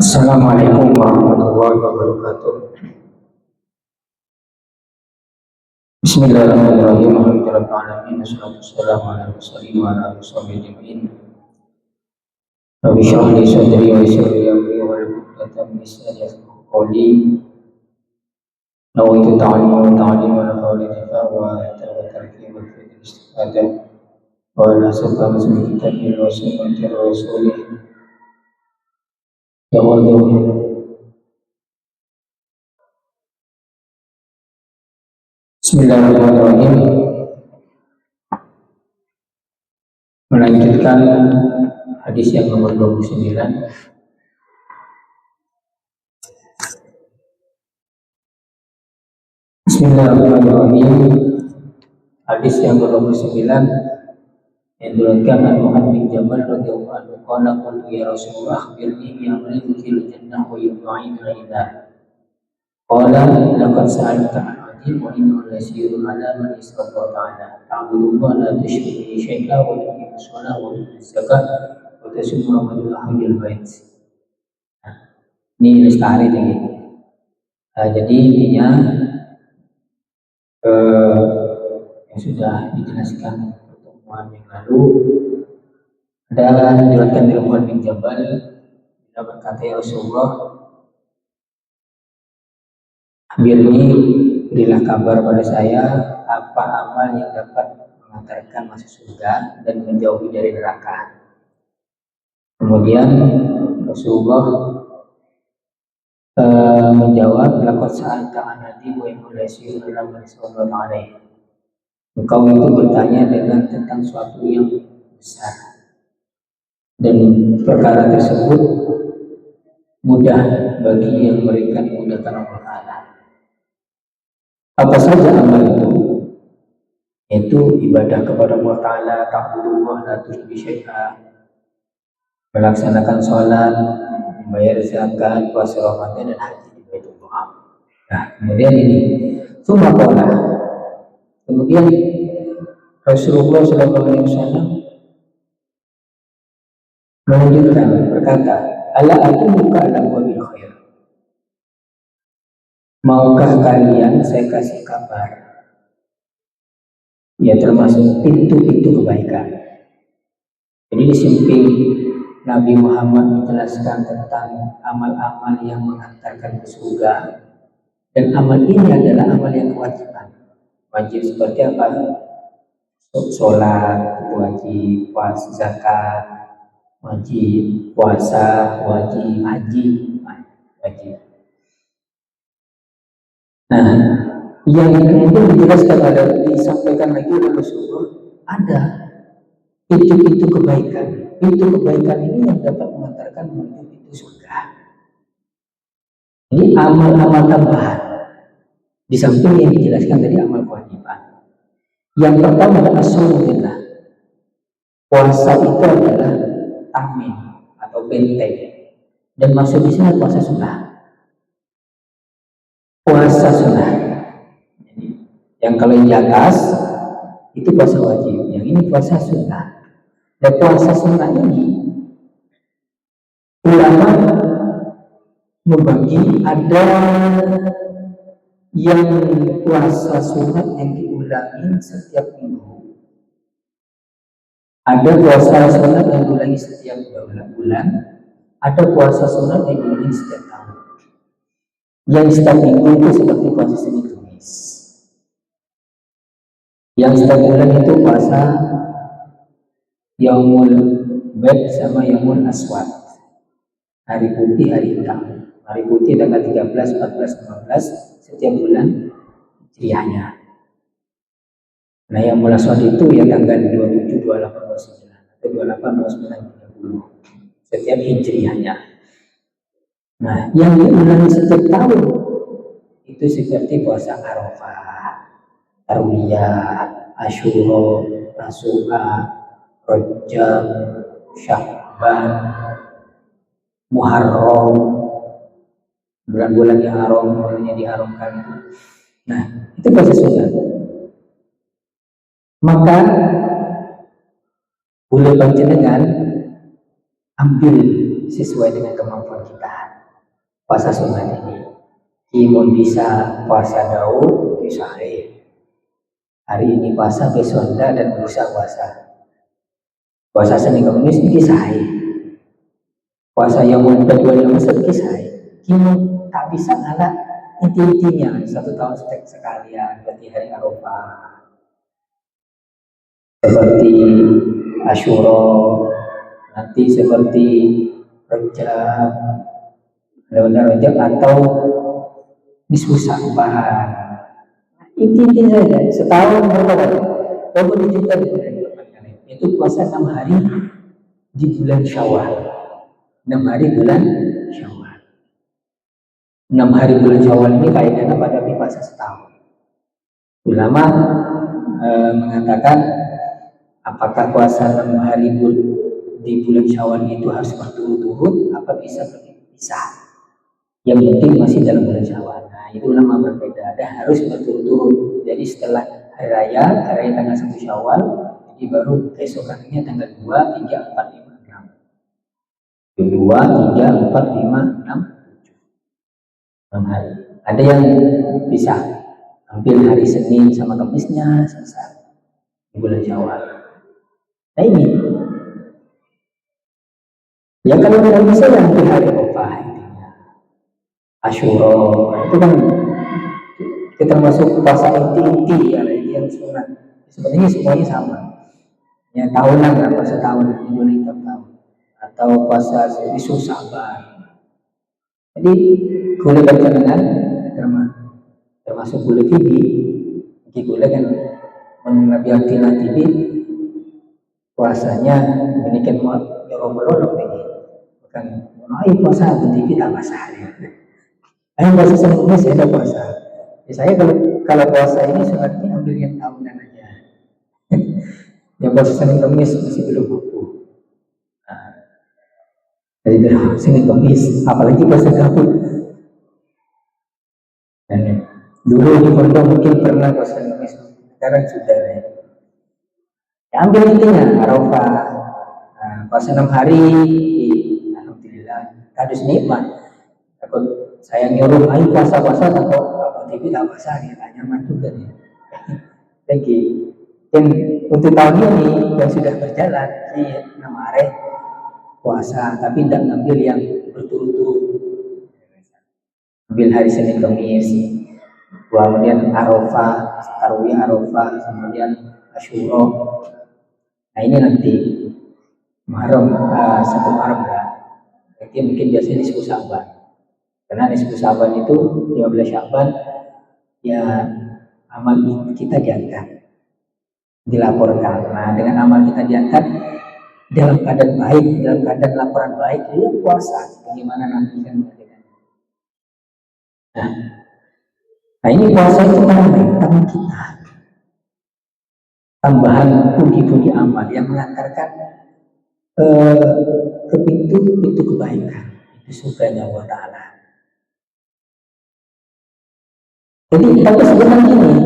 Assalamualaikum warahmatullahi wabarakatuh. Bismillahirrahmanirrahim. Alhamdulillahirabbil alamin. Wassalatu wassalamu ala rasulillah wa ala alihi wasallam. Rabbi shrah li sadri wa yassir li amri wa hlul 'uqdatam min lisani yafqahu qawli. Nawaitu ta'alluma wa ta'lima wa qawli tifa wa tarki wa fi'l istifadah. Wa la sabqa masmi kitabil wa sunnati rasulih. Ya Allah. Bismillahirrahmanirrahim. Melanjutkan hadis yang nomor 29. Bismillahirrahmanirrahim. Hadis yang ke-29 yang diriwayatkan oleh Mu'adz bin Jabal radhiyallahu anhu qala qultu ya Rasulullah akhbirni bi amalin yudkhilul jannah wa yub'idul ilah. Qala laqad sa'alta 'an wa innahu layasirun 'ala man istata'a ta'ala ta'budullaha la tusyriku bihi syai'an wa tuqimus shalah wa tutuz zakat wa tasum Ramadan hajjal bait. Ini lestari ini. Jadi intinya yang sudah dijelaskan pertemuan yang lalu ada diriwayatkan dari Mu'adz bin Jabal bila berkata ya Rasulullah, akhirnya berilah kabar pada saya apa amal yang dapat mengantarkan masuk surga dan menjauhi dari neraka. Kemudian Rasulullah menjawab, laqad sa'alta 'an nadi wa yasir dalam sallallahu alaihi. Engkau itu bertanya dengan tentang suatu yang besar dan perkara tersebut mudah bagi yang memberikan dimudahkan Allah Ta'ala. Apa saja amal itu? Yaitu ibadah kepada Allah Ta'ala, ta'budullah la tusyriku syai'a, melaksanakan sholat, membayar zakat, puasa Ramadan dan haji di Baitullah. Nah, kemudian ini kemudian Rasulullah SAW melanjutkan berkata, ala adulluka ala qabil khair. Maukah kalian saya kasih kabar? Ya, termasuk pintu-pintu kebaikan. Jadi di samping Nabi Muhammad menjelaskan tentang amal-amal yang mengantarkan ke surga, dan amal ini adalah amal yang kewajiban. Wajib seperti apa? Sholat wajib, puasa zakat wajib, puasa wajib, haji wajib. Nah, yang kemudian disampaikan lagi oleh Rasulullah, ada pintu-pintu kebaikan. Pintu kebaikan ini yang dapat mengantarkan menuju pintu surga. Ini amal-amal tambahan. Di samping yang dijelaskan tadi amal kewajiban. Yang pertama adalah shaumulillah. Puasa itu adalah amin atau benteng. Dan masuk di sini puasa sunnah. Puasa sunnah. Yang kalau yang di atas itu puasa wajib. Yang ini puasa sunnah. Dan puasa sunnah ini ulama membagi, ada yang puasa sunat yang diulangi setiap minggu, ada puasa sunat yang diulangi setiap bulan, ada puasa sunat yang diulangi setiap tahun. Yang setiap minggu itu seperti puasa Senin Kamis, yang setiap bulan itu puasa Yaumul Bed sama Yaumul Aswad. Hari putih, hari hitam. Hari putih tanggal 13, 14, 15 setiap bulan Hijriahnya. Nah, Yaumul Aswad itu ya tanggal 27, 28, 29 atau 28, 29, 30 setiap Hijriahnya. Nah, yang diulangi setiap tahun itu seperti puasa Arafah, Tarwiyah, Asyura, Tasu'a, Rajab, Sya'ban, Muharram, bulan-bulan yang haram, bulannya diharamkan itu. Nah, itu puasa sunnah. Maka boleh panjenengan ambil sesuai dengan kemampuan kita puasa sunnah ini. Imun bisa puasa Daud, bisa hari ini puasa, besok enggak, dan lusa puasa. Puasa Senin Kamis kisah. Puasa yang kedua yang besar kisah. Kini tak bisa ngalah inti-intinya 1 tahun sekalian berarti hari Arafah. Seperti Asyura, nanti seperti Rajab, Rajab atau nisfu Sya'ban. Inti-inti saja setahun berapa kali? 20 juta itu puasa 6 hari di bulan Syawal. 6 hari bulan Syawal. 6 hari bulan Syawal ini kaitannya pada puasa setahun. Ulama mengatakan apakah puasa 6 hari di bulan Syawal itu harus berturut-turut apa bisa berpisah. Yang penting masih dalam bulan Syawal. Nah, itu ulama berbeda. Ada harus berturut-turut. Jadi setelah hari raya tanggal 1 Syawal, jadi baru keesokannya tanggal 2, 3, 4, 5, 6. 2, 3, 4, 5, 6, 6 hari. Ada yang bisa ambil hari Senin sama Kamisnya selesai di bulan Syawal. Nah ini. Ya kalau tidak bisa ya ambil hari Arafah. Asyura itu kan kita masuk puasa inti ya, yang sunat. Sebenarnya semuanya sama. Ya tahunan lah, puasa tahun Indonesia tahun atau puasa nisfu Sya'ban. Jadi boleh baca dengan termasuk boleh fikih boleh kan mengambil TV puasanya menikah melolong ini bukan puasa TV tak masalah. Puasa sebelumnya saya ada puasa. Ya, saya kalau puasa ini sunatnya ambil yang tahunan aja. Yang puasa Senin Kamis masih belum mampu. Dari Senin Kamis, apalagi puasa Daud. Dan dulu di pondok mungkin pernah puasa Senin Kamis, sekarang sudah. Ya, ambil intinya Arafah. Puasa 6 hari, alhamdulillah, kadus nikmat. Takut saya nyuruh ayo puasa takut apa TV tak puasa dia tak nyaman juga nih. Thank you. Dan untuk tahun ini yang sudah berjalan di 6 hari puasa tapi tidak ngambil yang berturut-turut. Ambil hari Senin Kamis, kemudian Arafah, Tarwiyah Arafah, kemudian Asyura. Nah ini nanti Muharram 1 Muharram kan. Jadi mungkin biasanya nisfu Sya'ban. Karena nisfu Sya'ban itu 15 Sya'ban ya amal kita diangkat, dilaporkan. Nah dengan amal kita diangkat dalam keadaan baik, dalam keadaan laporan baik, ya puasa. Bagaimana nanti kan? Nah ini puasa itu tangan kita. Tambahan pundi-pundi amal yang mengantarkan ke pintu kebaikan, itu surganya Allah Ta'ala. Jadi tapi sebenarnya ini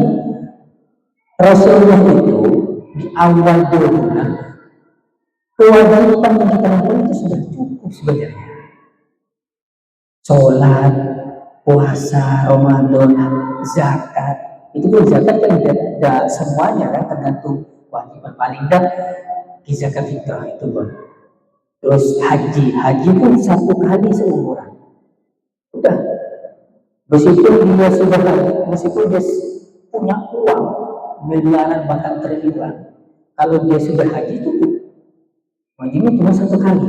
Rasulullah itu di awal bulan kewajiban yang kita lakukan itu sudah cukup sebenarnya. Sholat, puasa, Ramadan, zakat. Itu pun zakat kan tidak semuanya kan, tergantung kewajiban paling tidak di zakat fitrah itu bang. Terus haji pun 1 kali seumuran. Udah. Meskipun dia sudah meskipun dia punya uang miliaran bahkan triliunan, kalau dia sudah haji itu wajibnya cuma 1 kali.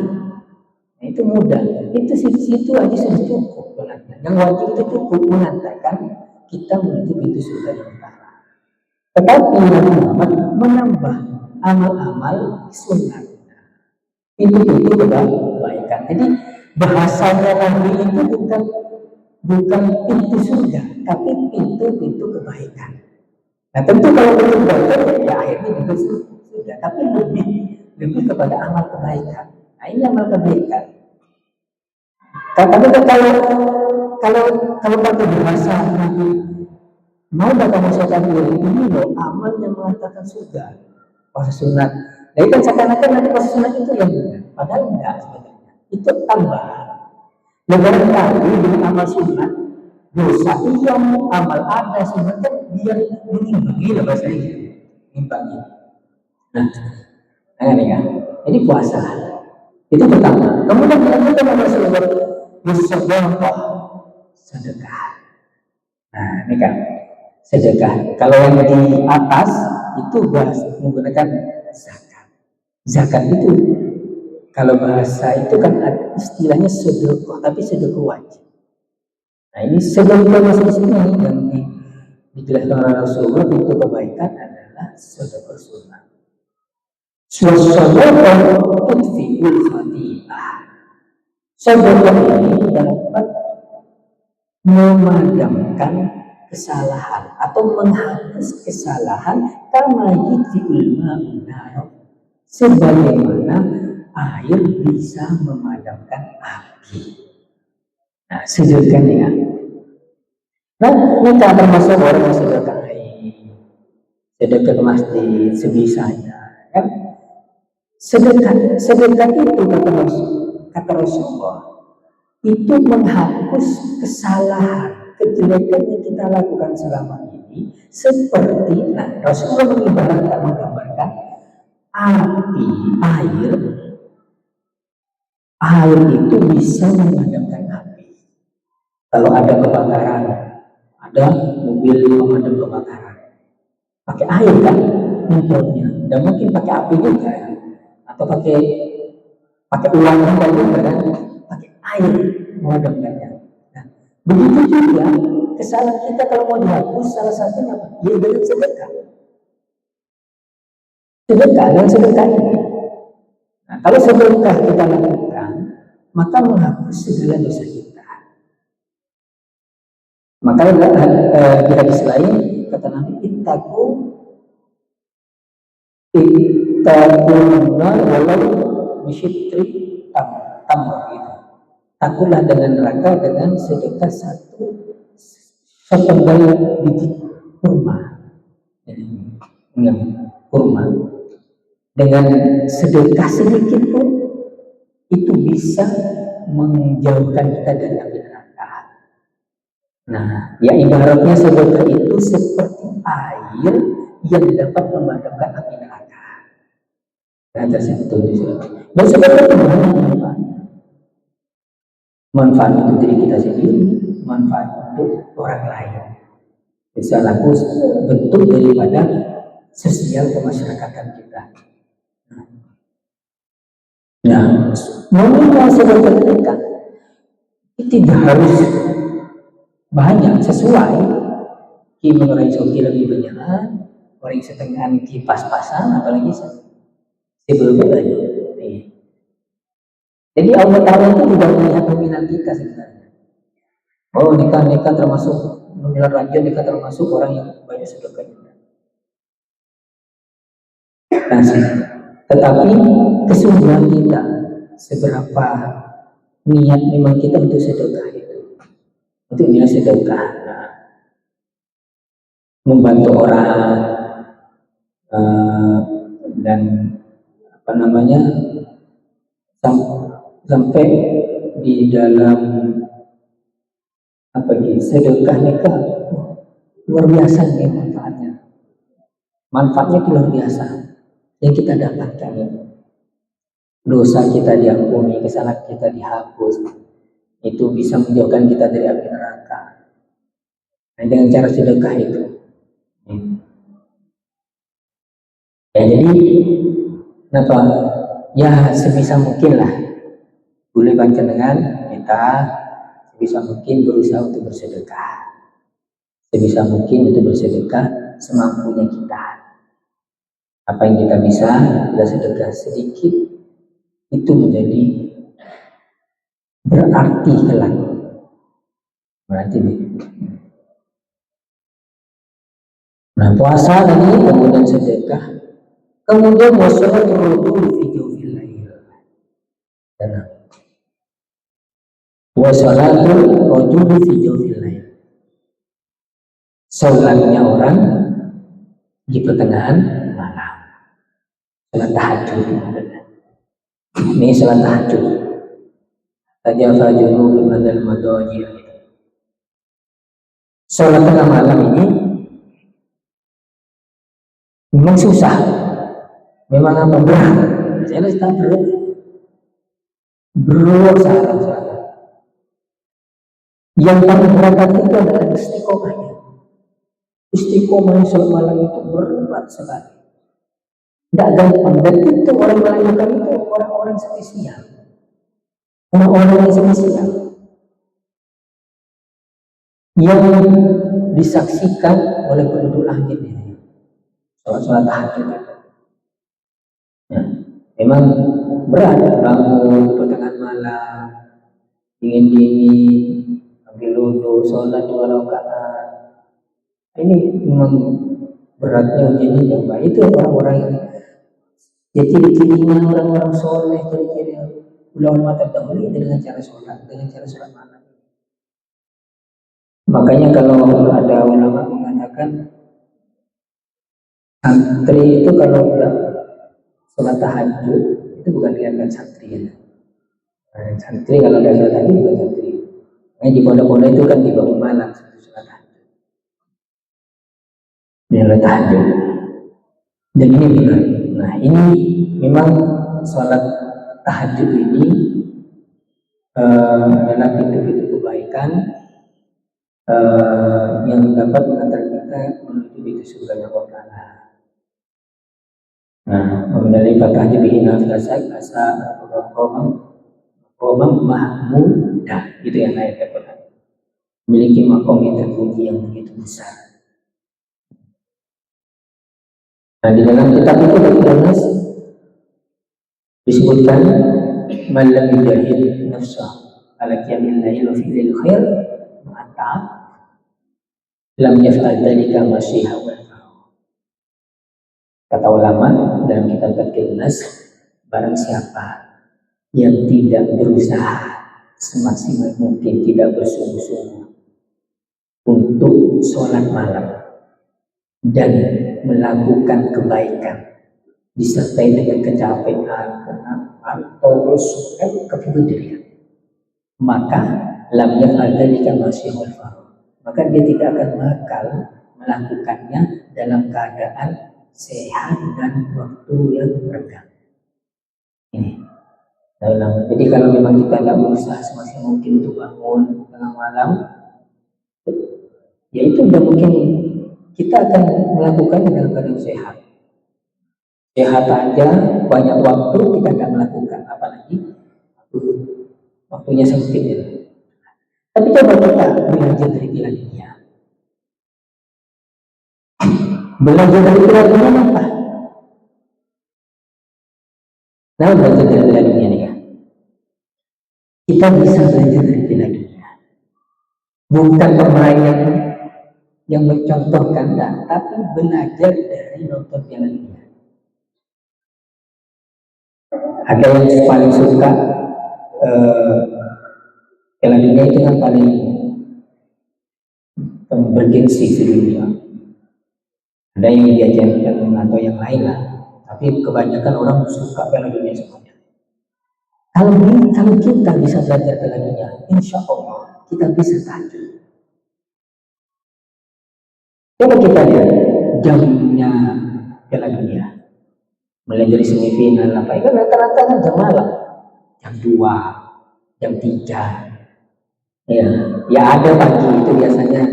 Nah, itu mudah. Itu situ aja sudah cukup mengantar. Yang wajib itu cukup mengantarkan kita menuju pintu surga yang utara. Tetapi Nabi Muhammad menambah amal-amal sunnah. Pintu-pintu kebaikan. Jadi bahasanya Nabi itu bukan pintu surga, tapi pintu-pintu kebaikan. Nah tentu kalau pintu kebaikan ya akhirnya juga surga, tapi lebih kepada amal kebaikan. Nah ini amal kebaikan. Tapi kalau pakai bahasa Nabi, mau kamu saya ini loh amal yang mengatakan surga, puasa sunat. Nah itu seakan-akan nanti puasa sunat itu yang benar, padahal enggak sebenarnya. Itu tambahan. Lebaran kali dengan amal sunat, dosa iya amal ada sunat kan biar mengimbangi lah bahasa ini, mengimbangi. Nah ini kan, jadi puasa itu pertama. Kemudian dilanjutkan amal sunat, bersedekah, sedekah. Nah ini kan sedekah. Kalau yang di atas itu menggunakan zakat. Zakat itu kalau bahasa itu kan istilahnya sedekah, tapi sedekah wajib. Nah ini sedekah masuk sini yang dijelaskan oleh Rasulullah itu kebaikan adalah sedekah sunnah. Sedekah tudfi'ul khati'ah. Sedekah ini dapat memadamkan kesalahan atau menghapus kesalahan kama yudfi'ul ma'un nar, sebagaimana air bisa memadamkan api. Nah, sedekah ya. Nah, kita termasuk orang yang sedekah sedekah ke masjid sebisanya, kan? Sedekah itu kata Rasulullah itu menghapus kesalahan kejelekan yang kita lakukan selama ini, seperti Rasulullah menggambarkan api air itu bisa memadamkan api. Kalau ada kebakaran, ada mobil pemadam kebakaran, pakai air kan nyemprotnya, dan mungkin pakai api juga ya, atau pakai ulang juga kan, pakai air memadamkannya. Nah, begitu juga kesalahan kita kalau mau dihapus, salah satunya apa? Ya dengan sedekah. Sedekah ini. Nah, kalau sedekah kita lakukan, maka menghapus segala dosa kita. Maka di hadis lain kata Nabi, ittaqunna walau bisyitri tamr gitu. Takutlah dengan neraka dengan sedekah sepenggal biji kurma. Kurma. Dengan sedekah sedikit pun itu bisa menjauhkan kita dari api neraka. Nah, ya ibaratnya sedekah itu seperti air yang dapat memadamkan api neraka. Nah, tersebut di sini. Dan sedekah itu banyak manfaatnya. Manfaat untuk diri kita sendiri, manfaat untuk orang lain. Bisa laku bentuk daripada sosial kemasyarakatan kita. Nah, nominal sedekah kita tidak harus banyak, sesuai orang soki lebih banyak, orang setengah ki pas-pasan, apalagi sebelumnya banyak. Jadi Allah Ta'ala itu juga melihat nominal kita sebenarnya. Oh nikah termasuk nominal ranjau, nikah termasuk orang yang banyak sedekah juga. Nah, tetapi kesungguhan kita seberapa niat memang kita untuk sedekah itu, untuk niat sedekah, membantu orang dan apa namanya sampai di dalam sedekah nikah luar biasa nih manfaatnya itu luar biasa yang kita dapatkan itu. Dosa kita diampuni, kesalahan kita dihapus, itu bisa menjauhkan kita dari api neraka. Nah, dengan cara sedekah itu. Ya, jadi kenapa ya sebisa mungkin lah boleh panjenengan kita sebisa mungkin berusaha untuk bersedekah, sebisa mungkin untuk bersedekah semampunya kita. Apa yang kita bisa, kita sedekah sedikit, itu menjadi berarti kelak. Berarti nih. Nah, puasa tadi, kemudian sedekah, kemudian wassalatul rajul fi jawfil lail. Wassalatul rajul fi jawfil lail. Salatnya orang di pertengahan malam. Salat tahajud. Ini salat tahajud. Tajafa junubuhum anil madaji'. Salat tengah malam ini memang susah, memang apa berat. Saya sedang berusaha. Yang paling berat itu adalah istiqomahnya. Istiqomah salat malam itu berat sekali. Tidak gampang, dan itu orang melakukan itu orang-orang spesial, orang-orang yang spesial yang disaksikan oleh penduduk langit ini. Salat tahajud. Ya, memang berat, bangun pertengahan malam, dingin-dingin, ambil wudu, sholat 2 rakaat. Ini memang beratnya ujiannya yang baik. Itu orang-orang yang ya ciri-cirinya orang-orang soleh, ciri-ciri ulama terdahulu itu dengan cara sholat, dengan cara sholat malam. Makanya kalau ada ulama mengatakan santri itu kalau udah sholat tahajud itu bukan kelihatan santri ya. Nah, santri kalau udah sholat tahajud bukan santri. Makanya di pondok-pondok itu kan dibangun malam sholat tahajud. Sholat tahajud. Dan ini benar. Nah, ini memang sholat tahajud ini adalah pintu-pintu kebaikan yang dapat mengantar kita menuju pintu surga Allah Ta'ala. Nah, mengenai fatahnya bihi nafsasak asa qomam mahmudah, itu yang ayat Al-Quran. Memiliki makom yang terpuji yang begitu besar. Nah, di dalam kitab itu bertulis disebutkan man lam yujahid nafsah ala qiyamil lail wa fi'lil khair ma'ata lam yaf'al dzalika masyiha wal farah. Kata ulama dalam kitab Tadkilas, barang siapa yang tidak berusaha semaksimal mungkin, tidak bersungguh-sungguh untuk sholat malam dan melakukan kebaikan disertai dengan kecapean atau kepedirian, maka lam yaf'al dzalika masyiha wal, maka dia tidak akan bakal melakukannya dalam keadaan sehat dan waktu yang renggang. Ini. Jadi kalau memang kita tidak berusaha semaksimal mungkin untuk bangun tengah malam, ya itu tidak mungkin kita akan melakukannya dalam keadaan sehat. Sehat aja banyak waktu kita tidak melakukan, apalagi waktunya sempit ya. Tapi coba kita belajar dari Piala Dunia. Belajar dari Piala Dunia apa? Nah, belajar dari Piala Dunia nih kan. Kita bisa belajar dari Piala Dunia. Bukan pemain yang mencontohkan, tapi belajar dari nonton Piala Dunia. Ada yang paling suka Piala Dunia itu yang paling bergengsi di dunia. Ada yang diajarkan atau yang lain lah, tapi kebanyakan orang suka Piala Dunia semuanya. Kalau kita bisa belajar Piala Dunia, insya Allah kita bisa tahajud. Coba kita lihat jamnya Piala Dunia, mulai dari semifinal apa itu rata-rata kan jam malam, jam 2, jam 3. Ya ada pagi itu biasanya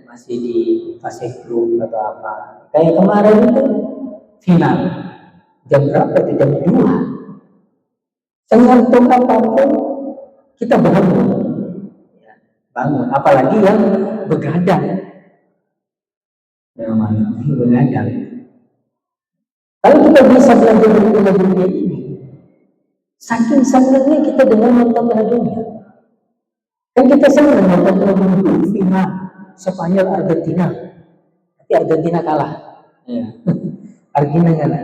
masih di fase grup atau apa. Kayak kemarin itu final jam berapa itu, jam 2. Sengantuk apapun kita bangun. Ya, bangun. Apalagi yang begadang. Yang begadang. Kalau kita bisa belajar dari dunia ini, saking senangnya kita dengan nonton dunia. Kan kita senang nonton dunia final Spanyol Argentina. Tapi Argentina kalah. Ya. Argentina kalah.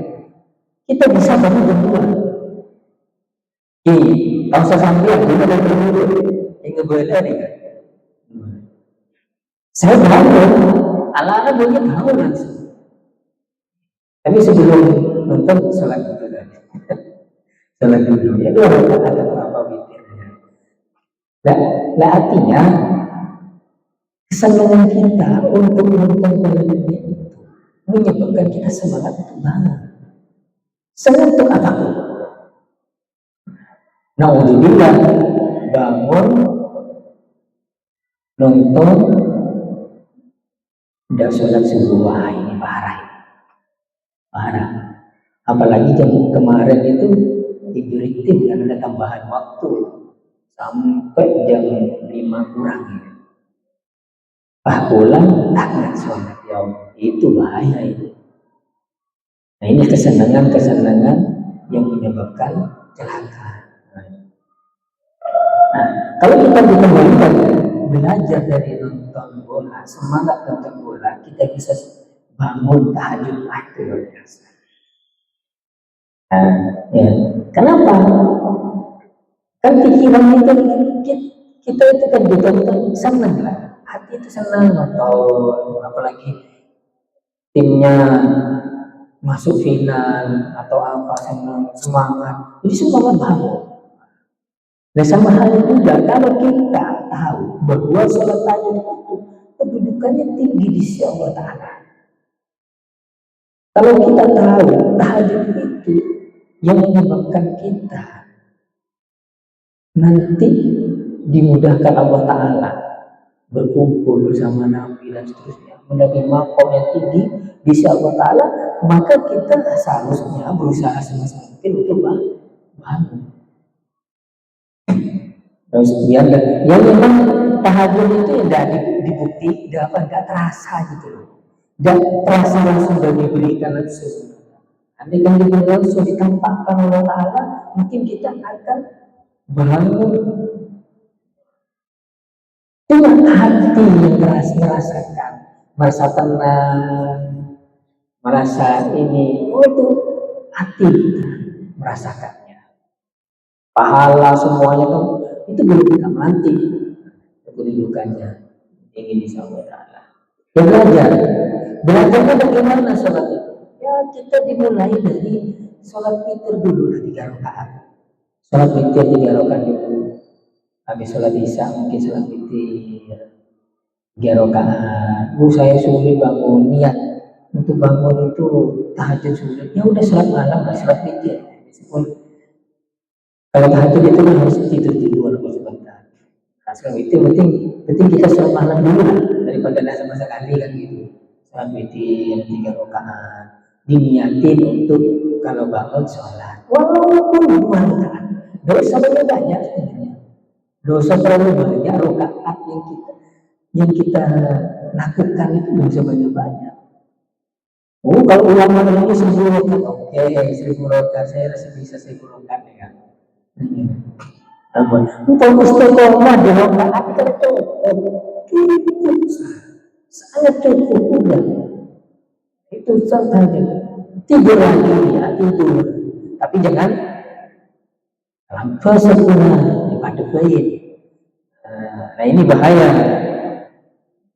Kita bisa bangun berdua. Tahu saya sambil kita dari dulu yang ngeboleh nih kan. Saya bangun, ala-ala bunyi bangun langsung. Tapi sebelum nonton sholat dulu kan. Sholat dulu. Ya dua rakaat atau apa witirnya. Lah artinya kesenangan kita untuk nonton dunia itu menyebabkan kita semangat untuk bangun. Senang untuk apapun. Naudzubillah, bangun nonton udah sholat subuh. Wah, ini parah. Apalagi jam kemarin itu diberikan kan ada tambahan waktu sampai jam 5 kurang. Pulang tak sholat, ya itu bahaya itu. Nah, ini kesenangan yang menyebabkan celaka. Nah, kalau kita dikembalikan belajar dari nonton bola, semangat nonton bola, kita bisa bangun tahajud itu luar biasa. Ya. Kenapa? Kan pikiran kita itu kan ditonton senang lah, hati itu senang nonton, apalagi timnya masuk final atau apa, senang, semangat, jadi semangat banget. Nah, sama halnya juga kalau kita tahu bahwa sholat tahajud itu kedudukannya tinggi di sisi Allah Ta'ala. Kalau kita tahu tahajud itu yang menyebabkan kita nanti dimudahkan Allah Ta'ala berkumpul bersama Nabi dan seterusnya, mendapat makom yang tinggi di sisi Allah Ta'ala, maka kita seharusnya berusaha semasa mungkin untuk bangun. Yang memang tahajud itu tidak dibukti, tidak terasa gitu loh, tidak terasa langsung dan diberikan langsung. Andai kan diberikan langsung ditampakkan oleh Allah Ta'ala, mungkin kita akan bangun. Cuma hati yang merasakan, merasa tenang, merasa ini, itu hati kita merasakannya. Pahala semuanya tuh itu belum kita melantik kedudukannya ingin disambut Allah. Ya belajarnya bagaimana sholat itu? Ya kita dimulai dari sholat witir dulu 3 rakaat. Sholat witir 3 rakaat dulu. Habis sholat isya mungkin sholat witir 3 rakaat. Saya sulit bangun, niat untuk bangun itu tahajud sulit. Ya udah sholat malam lah, sholat witir. Meskipun kalau tahajud itu kan harus tidur sebentar. Nah, sekarang itu penting kita sholat malam dulu lah daripada sama sekali kan gitu. Sholat witir 3 rakaat diniatin untuk kalau bangun sholat. Walaupun 2 rakaat, dosanya banyak sebenarnya. Dosa terlalu banyak rakaat yang kita lakukan itu dosa banyak. Kalau ulama ini 1000 rakaat, oke, 1000 rakaat saya rasa bisa 1000 rakaat ya. Untuk istiqomah di rakaat tercukup, sangat cukup udah. Itu saja. Tidur lagi ya tidur, tapi jangan lampau sempurna dipadukan lain. Nah ini bahaya,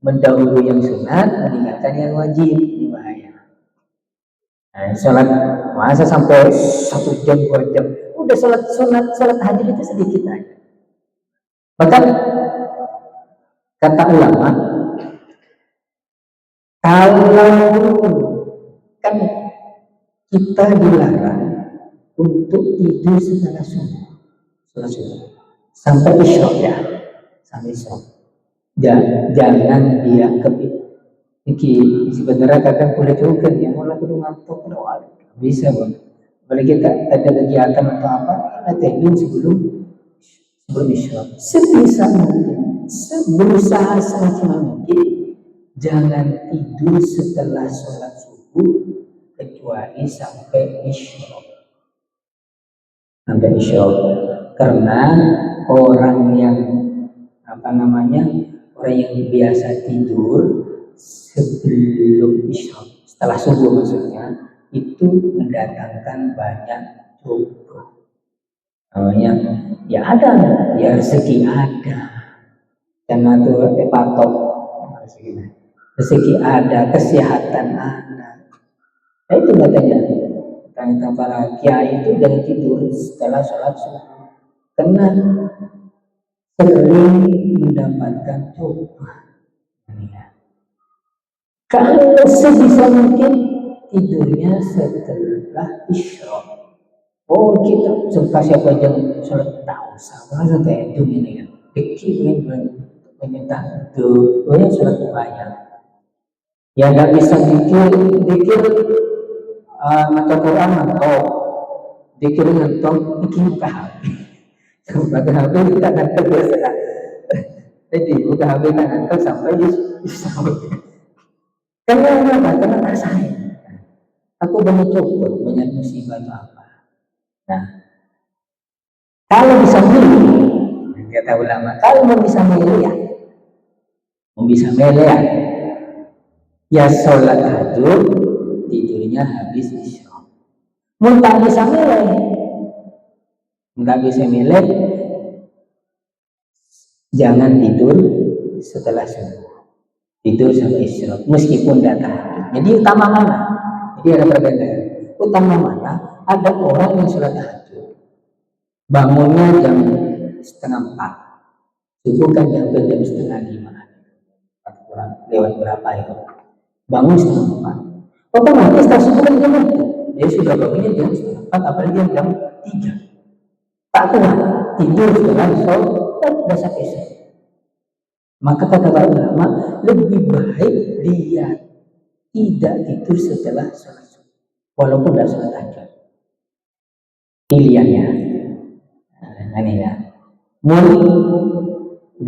mendahului yang sunat meninggalkan yang wajib, ini bahaya. Nah, sholat masa sampai 1 jam 2 jam, udah sholat tahajud itu sedikit aja. Bahkan kata ulama, kalau kan kita dilarang untuk tidur setelah subuh, sampai isya ya, sampai isya. Jangan dia iki sebenarnya kadang boleh juga ya, mulai kudu ngantuk, bisa bang. Boleh kita ada kegiatan atau apa, tidur sebelum isyraq. Sebisa mungkin, berusaha semaksimal mungkin jangan tidur setelah sholat subuh kecuali sampai isyraq. Karena orang yang orang yang biasa tidur sebelum isyraq, setelah subuh maksudnya, itu mendatangkan banyak coba. Namanya ya ada, ya rezeki ada, karena itu patok rezeki ada, kesehatan ada. Nah itu katanya para kiai itu jangan tidur setelah sholat subuh karena sering mendapatkan coba. Kalau sebisa mungkin tidurnya setelah isyraq. Oh kita suka siapa aja sholat tak usah, masa kayak itu gini kan, kecil menyentang itu, banyak sholat banyak. Ya nggak bisa dikir mata Quran ngantok, dikir ngantok, bikin buka HP, buka HP kita ngantok biasa. Jadi buka HP kita ngantok sampai disahur. Karena rasain. Aku banyak coba, banyak musibah atau apa. Nah, kalau bisa milih, kata ulama, kalau mau bisa milih ya sholat tahajud, tidurnya habis isyraq. Nggak bisa milih, jangan tidur setelah subuh, tidur sampai isyraq, meskipun tidak tahajud. Jadi utama mana? Jadi ada perbedaan. Utama mana? Ada orang yang sholat tahajud, bangunnya jam 3:30, subuh kan jam 4:30, kurang lewat berapa itu, bangun 3:30, otomatis tak subuh kan jam 4, dia sudah bangunnya jam 3:30, apalagi jam 3, tak kuat tidur setelah sholat dasar isya. Maka kata para ulama, lebih baik dia tidak tidur setelah sholat subuh walaupun tidak sholat tahajud. Pilihannya ini ya,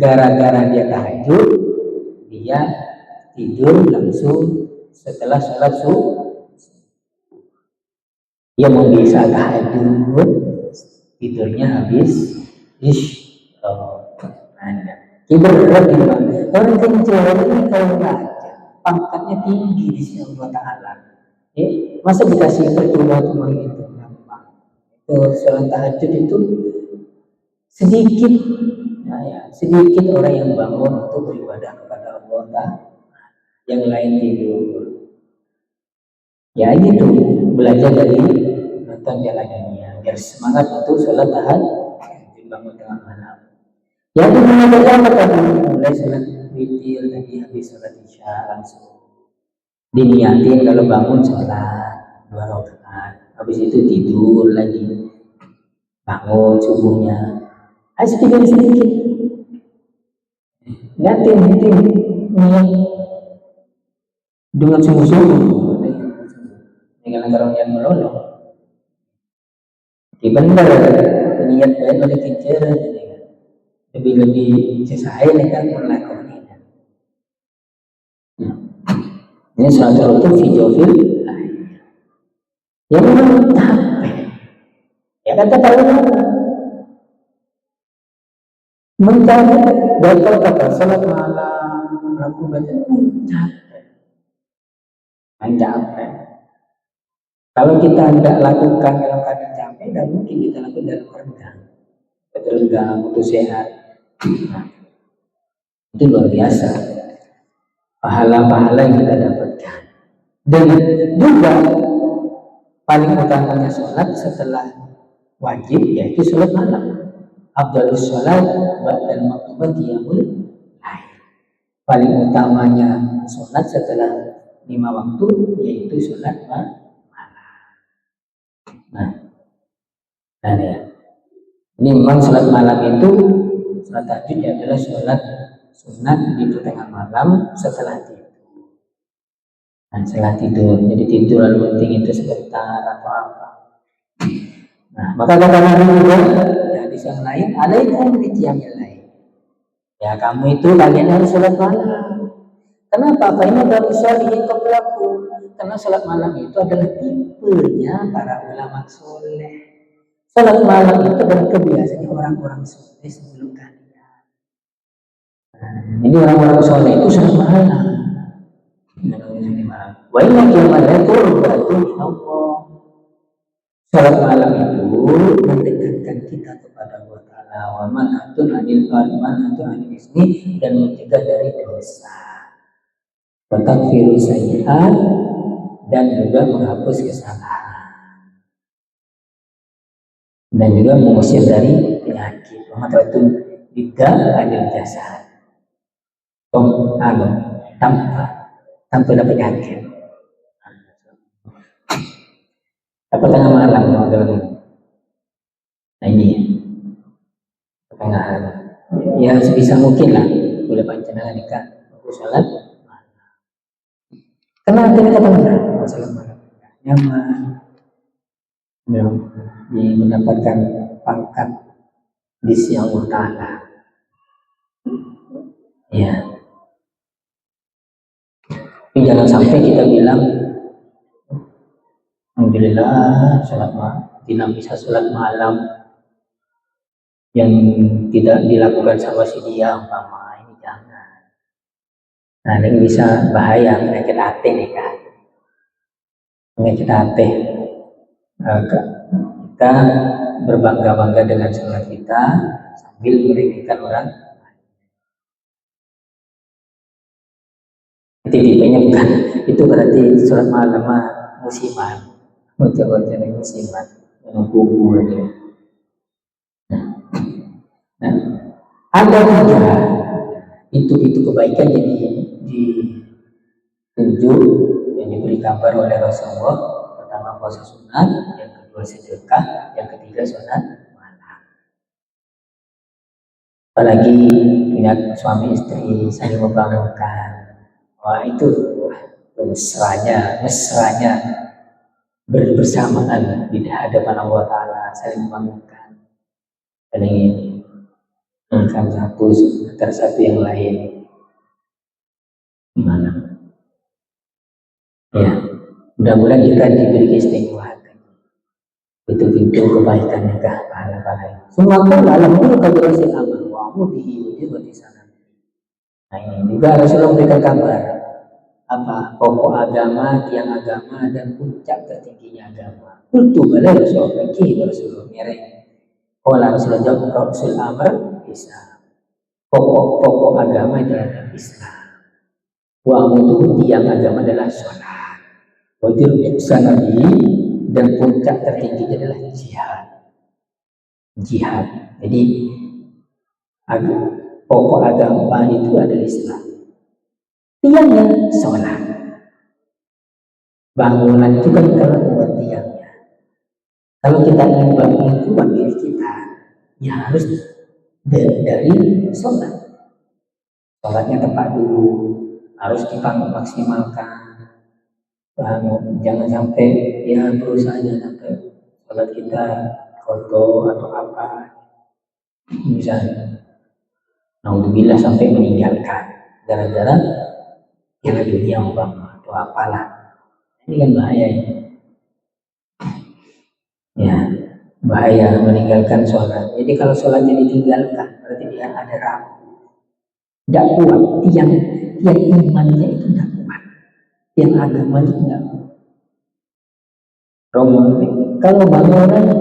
gara-gara dia tahajud, dia tidur langsung setelah sholat subuh. Dia mau bisa tahajud, tidurnya habis berat gimana? Orang kecil ini kalau raja, pangkatnya tinggi di sisi Allah Ta'ala. Masa dikasih percuma gitu? Sholat tahajud itu sedikit sedikit orang yang bangun untuk beribadah kepada Allah Ta'ala, yang lain tidur. Ya gitu, belajar dari nonton Piala Dunia biar semangat untuk sholat tahajud, bangun tengah malam. Ya itu mulai sholat witir tadi, habis sholat isya langsung diniatin kalau bangun sholat 2 rakaat, habis itu tidur lagi, bangun subuhnya sedikit niatin dengan sungguh-sungguh dengan orang yang melolong di benar niat baik oleh kincir lebih sesuai dengan melakukan ini suatu video yang memang capek. Ya kata Pak Ulama, mencari baca kata salat malam, aku baca capek. Kalau kita tidak lakukan dalam keadaan capek, tidak mungkin kita lakukan dalam keadaan renggang, untuk sehat. Nah, itu luar biasa pahala-pahala yang kita dapatkan. Dan juga paling utamanya sholat setelah wajib yaitu sholat malam. Afdhalus sholat ba'dal maktubati qiyamul lail. Paling utamanya sholat setelah 5 waktu yaitu sholat malam. Nah ya, ini memang sholat malam itu, sholat tahajud adalah sholat sunat di pertengahan malam setelah tidur. Nah, setelah tidur, jadi tidur lalu penting itu sebentar atau apa. Nah, maka kata Nabi juga di hadis yang lain, alaikum biqiyamil lail. Ya, kamu itu kalian harus sholat malam. Kenapa? Fa inna bani sholihin qablakum. Karena sholat malam itu adalah tipenya para ulama soleh. Sholat malam itu adalah kebiasaan orang-orang soleh sebelum kalian. Nah, jadi orang-orang soleh itu sholat malam. Wa inna qiyamal lail qurbatun min Allah. Sholat malam itu mendekatkan kita kepada Allah Ta'ala. Wa man'atun anil ismi, dan mencegah dari dosa. Wa takfiru sayyi'at, dan juga menghapus kesalahan. Dan juga mengusir dari penyakit. Wa matratun bidda anil jasad. Tanpa ada penyakit. Apa tengah malam nah ini tengah malam ya sebisa mungkin lah boleh panjenengan nikah waktu sholat karena kita benar sholat malam nyaman ya, mendapatkan pangkat di sisi Allah Ta'ala ya. Tapi jangan sampai kita bilang alhamdulillah sholat malam, tidak bisa sholat malam yang tidak dilakukan sama si dia umpama ini jangan. Nah ini bisa bahaya penyakit hati nih kan. Penyakit hati. Kita berbangga-bangga dengan sholat kita sambil meringkatkan orang. Itu tipenya bukan. Itu berarti sholat malam musiman. Baca-baca nih musiman. Menunggu aja. Nah, ada juga itu kebaikan yang ditunjuk yang diberi kabar oleh Rasulullah. Pertama puasa sunat, yang kedua sedekah, yang ketiga sholat malam. Apalagi punya suami istri saling membangunkan, wah itu mesranya bersamaan di hadapan Allah Ta'ala saling membangunkan. Dan ini akan satu antara satu yang lain gimana ya mudah-mudahan kita diberi keistimewaan itu pintu kebaikan nikah pahala-pahala semua pun alhamdulillah kalau Rasul aman wa'amu dihidupi di sana. Nah ini juga Rasulullah memberikan kabar apa pokok agama, tiang agama, dan puncak tertingginya agama. Kultu balai Rasulullah mereng. Kalau Rasulullah jawab Rasul Amr Islam. Pokok agama itu adalah Islam. Wa itu tiang agama adalah sholat. Wajib Nabi, dan puncak tertinggi adalah jihad. Jadi pokok agama itu adalah Islam. Tiangnya sholat. Bangunan itu kan karena buat tiangnya. Kalau kita ingin bangun kuat diri kita, ya harus dari sholat. Sholatnya tepat dulu, harus dimaksimalkan. Jangan sampai ya berusaha sampai sholat kita kotor atau apa. Misalnya, naudzubillah sampai meninggalkan gara-gara yang dunia umpama atau apalah. Ini kan bahaya ya. Ya. Bahaya meninggalkan sholat. Jadi kalau sholatnya ditinggalkan berarti dia ada ragu, tidak kuat. Tiang imannya itu tidak kuat, tiang agamanya tidak kuat. Kalau bangunan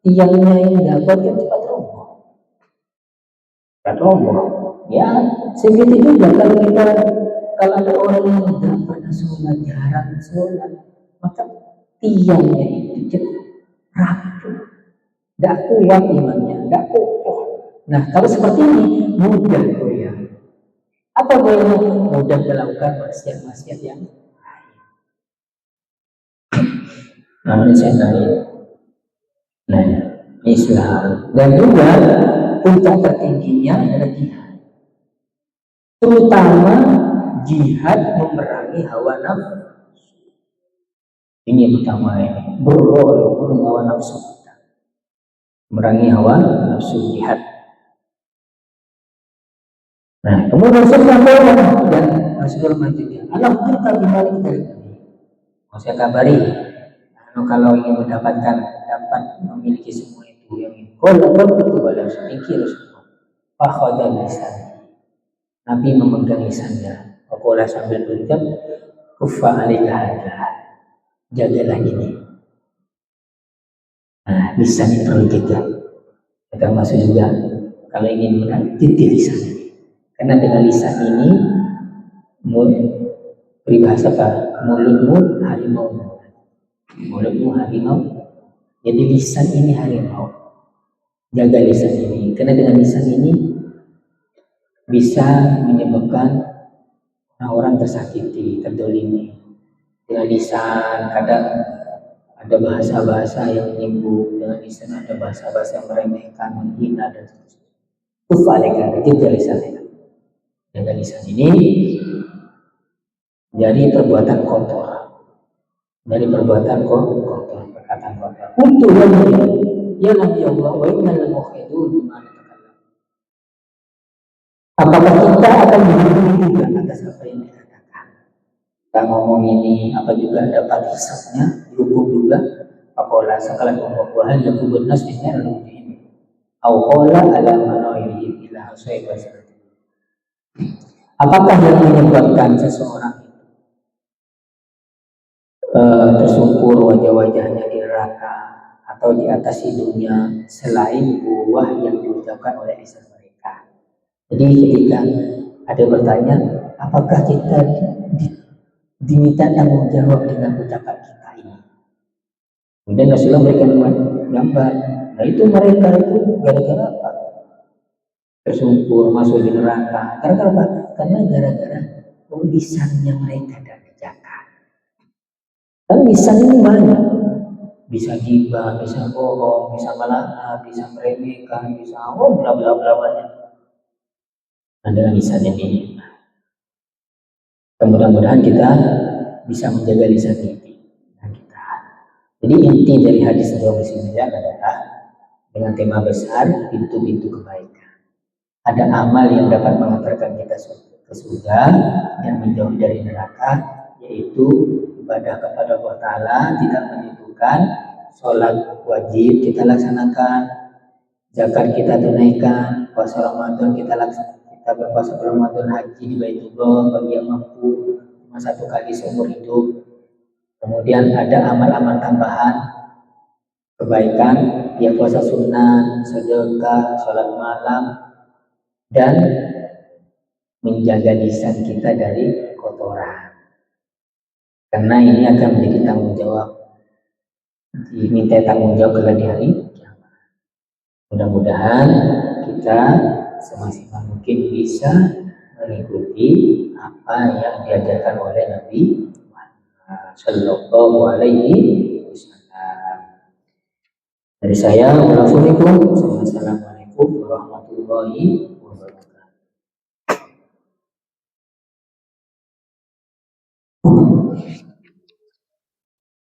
tiangnya yang tidak kuat kan cepat roboh. Ya segitu juga kalau ada orang yang tidak pernah sholat, jarang sholat, maka tiangnya itu cepat rapuh, tidak kuat imannya, tidak kokoh. Nah kalau seperti ini mudah goyah. Apa goyahnya? Mudah melakukan maksiat yang lain. Nah Islam dan juga puncak tertingginya adalah jihad, terutama jihad memerangi hawa nafsu. Ini yang pertama ya, berlawan hawa nafsu. memerangi hawa nafsu, jihad. Nah, kemudian Rasul sampaikan dan Rasul melanjutkan, alam kita kembali kita ini. Mau saya kabari, kalau ingin mendapatkan, dapat memiliki semua itu yang ini. Kalau betul balas, mikir semua. Fakhodan lisan. Nabi memegang lisannya. Wakola sambil berucap, kufa alika hada. Jagalah ini. Nah, lisan itu perlu jaga. Termasuk juga kalau ingin menang, titik lisan. Karena dengan lisan ini, peribahasa apa? Mulutmu harimau. Mulutmu harimau. Jadi lisan ini harimau. Jaga lisan ini. Karena dengan lisan ini bisa menyebabkan orang tersakiti, terdolimi. Dengan lisan kadang ada bahasa-bahasa yang menyinggung, dengan lisan ada bahasa-bahasa yang meremehkan, menghina dan seterusnya. Kufalika, jaga lisan ini. Jaga lisan ini dari perbuatan kotor, dari perbuatan kotor, perkataan kotor. Untuk yang ini, ya Nabi Allah, wa innal mukhidun bima natakallam. Apakah kita akan dihukum juga atas apa yang dikatakan? Kita ngomong ini, apa juga dapat hisabnya, dihukum juga. Apalah sakalan pembuahan yang kubur nas dengan ini. Awqala ala manoiri ila hasai basir. Apakah yang menyebabkan seseorang tersungkur wajah-wajahnya di neraka atau di atas hidungnya selain buah yang diucapkan oleh lisan mereka? Jadi ketika ada yang bertanya, apakah kita diminta tanggung jawab dengan ucapan kita ini? Kemudian Rasulullah memberikan gambar. Nah itu mereka itu gara-gara apa? Tersungkur masuk di neraka. Gara-gara apa? Karena gara-gara lisannya mereka dan dijaga. Kan lisan ini banyak. Bisa gibah, bisa bohong, bisa melaknat, bisa meremehkan, bisa bla bla bla banyak. Nah, dengan lisan ini, mudah-mudahan kita bisa menjaga lisan kita. Jadi inti dari hadis Nabi Muhammad adalah dengan tema besar pintu-pintu kebaikan. Ada amal yang dapat mengantarkan kita ke surga dan menjauh dari neraka, yaitu ibadah kepada Allah Ta'ala tidak menentukan, sholat wajib kita laksanakan, zakat kita tunaikan, puasa Ramadan kita berpuasa Ramadan, haji di Baitullah bagi yang mampu cuma 1 kali seumur hidup. Kemudian ada amal-amal tambahan kebaikan, ya puasa sunnah, sedekah, sholat malam, dan menjaga lisan kita dari kotoran. Karena ini akan menjadi tanggung jawab, diminta tanggung jawab kelak di hari kiamat. Mudah-mudahan kita semaksimal mungkin bisa mengikuti apa yang diajarkan oleh Nabi Sallallahu Alaihi Wasallam. Dari saya, wassalamualaikum warahmatullahi wabarakatuh.